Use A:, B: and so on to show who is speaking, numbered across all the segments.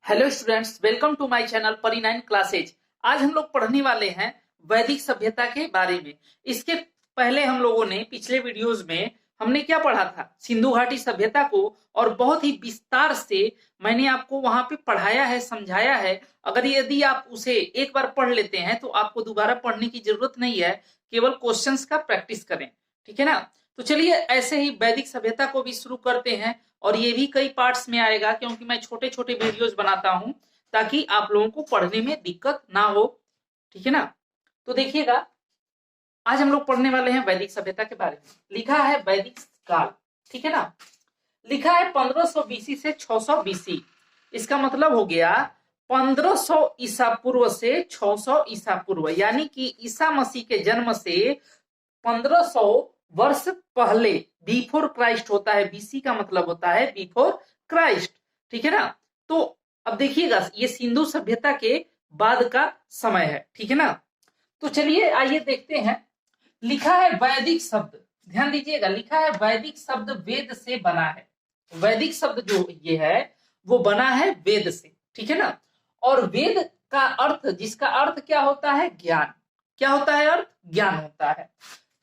A: Hello students, welcome to my channel परी9 classes. आज हम लोग पढ़ने वाले हैं वैदिक सभ्यता के बारे में। इसके पहले हम लोगों ने पिछले वीडियोस में हमने क्या पढ़ा था, सिंधु घाटी सभ्यता को, और बहुत ही विस्तार से मैंने आपको वहां पे पढ़ाया है, समझाया है। अगर यदि आप उसे एक बार पढ़ लेते हैं तो आपको दोबारा पढ़ने की जरूरत नहीं है, केवल क्वेश्चंस का प्रैक्टिस करें। ठीक है ना। तो चलिए ऐसे ही वैदिक सभ्यता को भी शुरू करते हैं, और ये भी कई पार्ट्स में आएगा क्योंकि मैं छोटे छोटे वीडियोस बनाता हूं ताकि आप लोगों को पढ़ने में दिक्कत ना हो। ठीक है ना। तो देखिएगा, आज हम लोग पढ़ने वाले हैं वैदिक सभ्यता के बारे में। लिखा है वैदिक काल। ठीक है ना। लिखा है 1500 बीसी से 600 बीसी। इसका मतलब हो गया 1500 ईसा पूर्व से 600 ईसा पूर्व, यानी कि ईसा मसीह के जन्म से 1500 वर्ष पहले, बिफोर क्राइस्ट होता है। बीसी का मतलब होता है बिफोर क्राइस्ट। ठीक है ना। तो अब देखिएगा, ये सिंधु सभ्यता के बाद का समय है। ठीक है ना। तो चलिए आइए देखते हैं। लिखा है वैदिक शब्द, ध्यान दीजिएगा, लिखा है वैदिक शब्द वेद से बना है। वैदिक शब्द जो ये है वो बना है वेद से। ठीक है ना। और वेद का अर्थ, जिसका अर्थ क्या होता है, ज्ञान। क्या होता है अर्थ? ज्ञान होता है।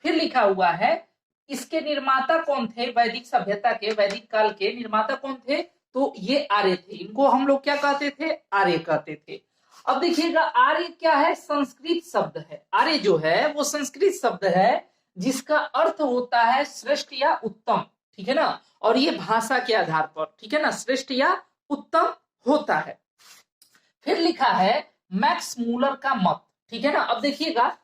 A: फिर लिखा हुआ है इसके निर्माता कौन थे, वैदिक सभ्यता के, वैदिक काल के निर्माता कौन थे? तो ये आर्य थे। इनको हम लोग क्या कहते थे? आर्य कहते थे। अब देखिएगा, आर्य क्या है? संस्कृत शब्द है। आर्य जो है वो संस्कृत शब्द है जिसका अर्थ होता है श्रेष्ठ या उत्तम। ठीक है ना। और ये भाषा के आधार पर, ठीक है ना, श्रेष्ठ या उत्तम होता है। फिर लिखा है मैक्स मूलर का मत। ठीक है ना। अब देखिएगा,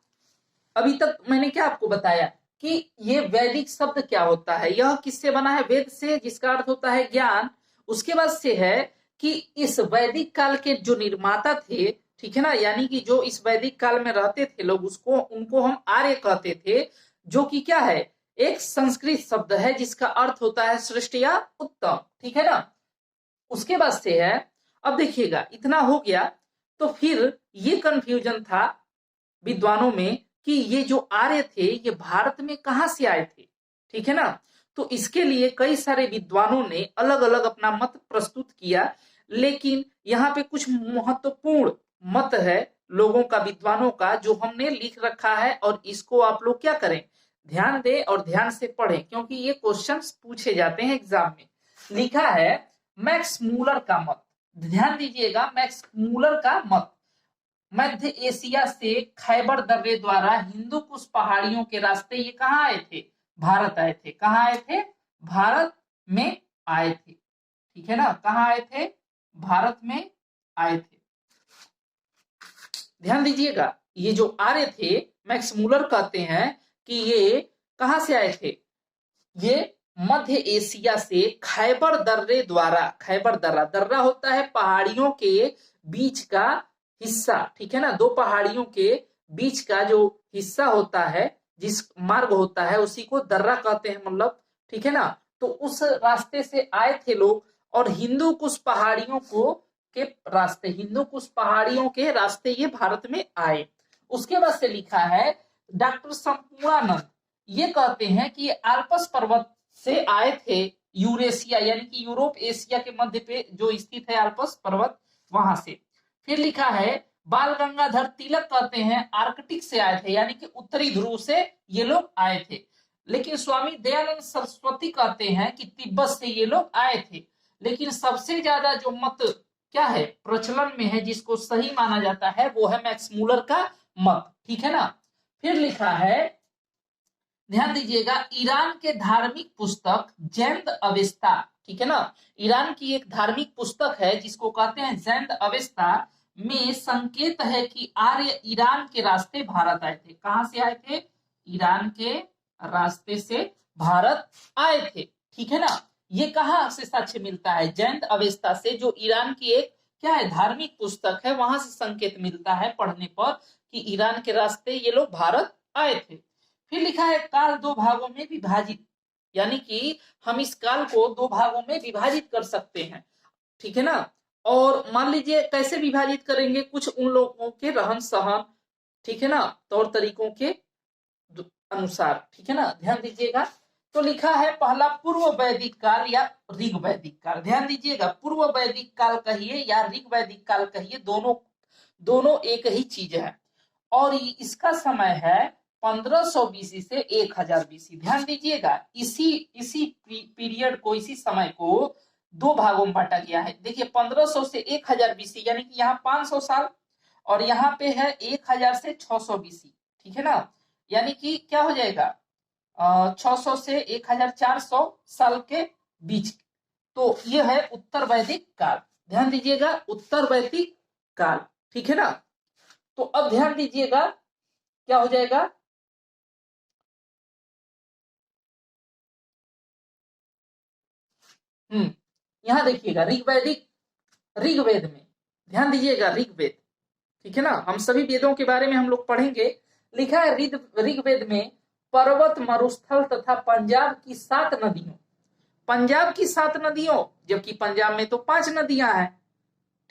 A: अभी तक मैंने क्या आपको बताया कि ये वैदिक शब्द क्या होता है, यह किससे बना है? वेद से, जिसका अर्थ होता है ज्ञान। उसके बाद से है कि इस वैदिक काल के जो निर्माता थे, ठीक है ना, यानी कि जो इस वैदिक काल में रहते थे लोग, उसको उनको हम आर्य कहते थे, जो कि क्या है? एक संस्कृत शब्द है जिसका अर्थ होता है श्रेष्ठ या उत्तम। ठीक है ना। उसके बाद से है, अब देखिएगा इतना हो गया। तो फिर ये कंफ्यूजन था विद्वानों में कि ये जो आर्य थे ये भारत में कहां से आए थे। ठीक है ना। तो इसके लिए कई सारे विद्वानों ने अलग अलग अपना मत प्रस्तुत किया, लेकिन यहाँ पे कुछ महत्वपूर्ण मत है लोगों का, विद्वानों का, जो हमने लिख रखा है, और इसको आप लोग क्या करें, ध्यान दें और ध्यान से पढ़ें, क्योंकि ये क्वेश्चंस पूछे जाते हैं एग्जाम में। लिखा है मैक्स मूलर का मत। ध्यान दीजिएगा, मैक्स मूलर का मत मध्य एशिया से खैबर दर्रे द्वारा हिंदू कुश पहाड़ियों के रास्ते ये कहाँ आए थे? भारत आए थे। कहाँ आए थे? भारत में आए थे। ठीक है ना। कहाँ आए थे? भारत में आए थे। ध्यान दीजिएगा, ये जो आर्य थे, मैक्स मूलर कहते हैं कि ये कहां से आए थे? ये मध्य एशिया से खैबर दर्रे द्वारा, खैबर दर्रा, दर्रा होता है पहाड़ियों के बीच का हिस्सा। ठीक है ना। दो पहाड़ियों के बीच का जो हिस्सा होता है, जिस मार्ग होता है, उसी को दर्रा कहते हैं, मतलब। ठीक है ना। तो उस रास्ते से आए थे लोग, और हिंदू कुश पहाड़ियों को के रास्ते, हिंदू कुश पहाड़ियों के रास्ते ये भारत में आए। उसके बाद से लिखा है डॉक्टर संपूर्णानंद ये कहते हैं कि आल्पस पर्वत से आए थे, यूरेशिया यानी कि यूरोप एशिया के मध्य पे जो स्थित है आल्पस पर्वत, वहां से। फिर लिखा है बाल गंगाधर तिलक कहते हैं आर्कटिक से आए थे, यानी कि उत्तरी ध्रुव से ये लोग आए थे। लेकिन स्वामी दयानंद सरस्वती कहते हैं कि तिब्बत से ये लोग आए थे। लेकिन सबसे ज्यादा जो मत क्या है, प्रचलन में है, जिसको सही माना जाता है, वो है मैक्स मूलर का मत। ठीक है ना। फिर लिखा है, ध्यान दीजिएगा, ईरान के धार्मिक पुस्तक जैंद अवेस्ता, ठीक है ना, ईरान की एक धार्मिक पुस्तक है जिसको कहते हैं जैंद अवेस्ता, में संकेत है कि आर्य ईरान के रास्ते भारत आए थे। कहां से आए थे? ईरान के रास्ते से भारत आए थे। ठीक है ना। ये कहां से साक्ष्य मिलता है? जैंद अवेस्ता से, जो ईरान की एक क्या है, धार्मिक पुस्तक है, वहां से संकेत मिलता है पढ़ने पर कि ईरान के रास्ते ये लोग भारत आए थे। फिर लिखा है काल दो भागों में विभाजित, यानी कि हम इस काल को दो भागों में विभाजित कर सकते हैं। ठीक है ना। और मान लीजिए कैसे विभाजित करेंगे, कुछ उन लोगों के रहन सहन, ठीक है ना, तौर तरीकों के अनुसार। ठीक है ना। ध्यान दीजिएगा, तो लिखा है पहला पूर्व वैदिक काल या ऋग वैदिक काल। ध्यान दीजिएगा, पूर्व वैदिक काल कहिए या ऋग वैदिक काल कहिए, दोनों एक ही चीज है। और इसका समय है 1500 बीसी से 1000 बीसी। ध्यान दीजिएगा, इसी पीरियड को, इसी समय को दो भागों में बांटा गया है। देखिए 1500 से 1000 बीसी, यानी कि यहाँ 500 साल, और यहाँ पे है 1000 से 600 बीसी, ठीक है ना। यानी कि क्या हो जाएगा 600 से 1400 साल के बीच। तो ये है उत्तर वैदिक काल। ध्यान दीजिएगा, उत्तर वैदिक काल, ठीक है ना। तो अब ध्यान दीजिएगा क्या हो जाएगा, यहां देखिएगा ऋग्वेद में, ध्यान दीजिएगा ऋग्वेद, ठीक है ना। हम सभी वेदों के बारे में हम लोग पढ़ेंगे। लिखा है ऋग्वेद में पर्वत, मरुस्थल तथा पंजाब की 7 नदियों, पंजाब की 7 नदियों, जबकि पंजाब में तो 5 नदियां हैं,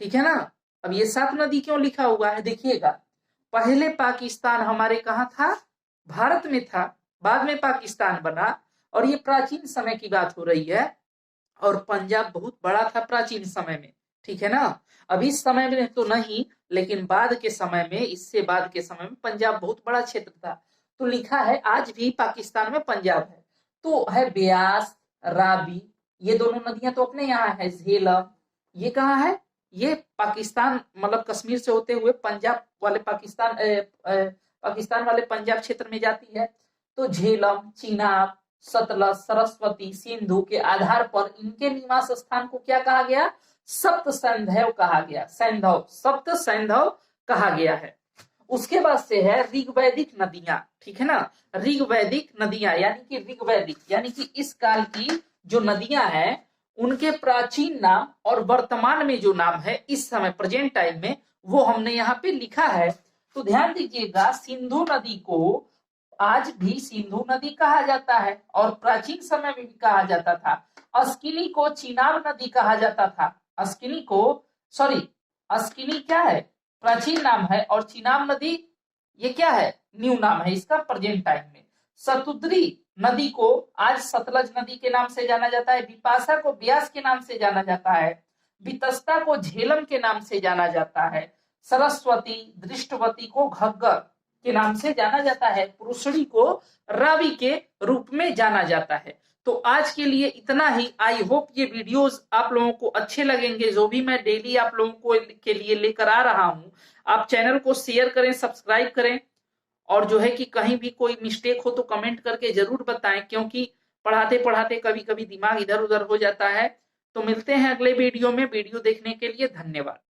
A: ठीक है ना। अब ये 7 नदी क्यों लिखा हुआ है, देखिएगा। पहले पाकिस्तान हमारे कहाँ था, भारत में था, बाद में पाकिस्तान बना, और ये प्राचीन समय की बात हो रही है। और पंजाब बहुत बड़ा था प्राचीन समय में, ठीक है ना। अब इस समय में तो नहीं, लेकिन बाद के समय में, इससे बाद के समय में पंजाब बहुत बड़ा क्षेत्र था। तो लिखा है आज भी पाकिस्तान में पंजाब है। तो है ब्यास, रावी, ये दोनों नदियां तो अपने यहाँ है। झेलम, ये कहाँ है, ये पाकिस्तान, मतलब कश्मीर से होते हुए पंजाब वाले पाकिस्तान वाले पंजाब क्षेत्र में जाती है। तो झेलम, चिनाब, सतलज, सरस्वती, सिंधु के आधार पर इनके निवास स्थान को क्या कहा गया, सप्त सैंधव कहा गया। सप्त सैंधव कहा गया है। उसके बाद से है ऋग्वैदिक नदियां, ठीक है ना। ऋग्वैदिक नदियां यानी कि इस काल की जो नदियां हैं उनके प्राचीन नाम और वर्तमान में जो नाम है इस समय प्रेजेंट टाइम में, वो हमने यहाँ पे लिखा है। तो ध्यान दीजिएगा, सिंधु नदी को आज भी सिंधु नदी कहा जाता है, और प्राचीन समय में भी कहा जाता था। अस्किनी को चिनाब नदी कहा जाता था। अस्किनी क्या है, प्राचीन नाम है, और चिनाब नदी ये क्या है, न्यू नाम है इसका प्रेजेंट टाइम में। सतुद्री नदी को आज सतलज नदी के नाम से जाना जाता है। बिपाशा को ब्यास के नाम से जाना जाता है। वितस्ता को झेलम के नाम से जाना जाता है। सरस्वती, दृष्टवती को घग्गर के नाम से जाना जाता है। पुरुषणी को रावी के रूप में जाना जाता है। तो आज के लिए इतना ही। आई होप ये वीडियोस आप लोगों को अच्छे लगेंगे, जो भी मैं डेली आप लोगों को के लिए लेकर आ रहा हूं। आप चैनल को शेयर करें, सब्सक्राइब करें, और जो है कि कहीं भी कोई मिस्टेक हो तो कमेंट करके जरूर बताएं, क्योंकि पढ़ाते पढ़ाते कभी कभी दिमाग इधर उधर हो जाता है। तो मिलते हैं अगले वीडियो में। वीडियो देखने के लिए धन्यवाद।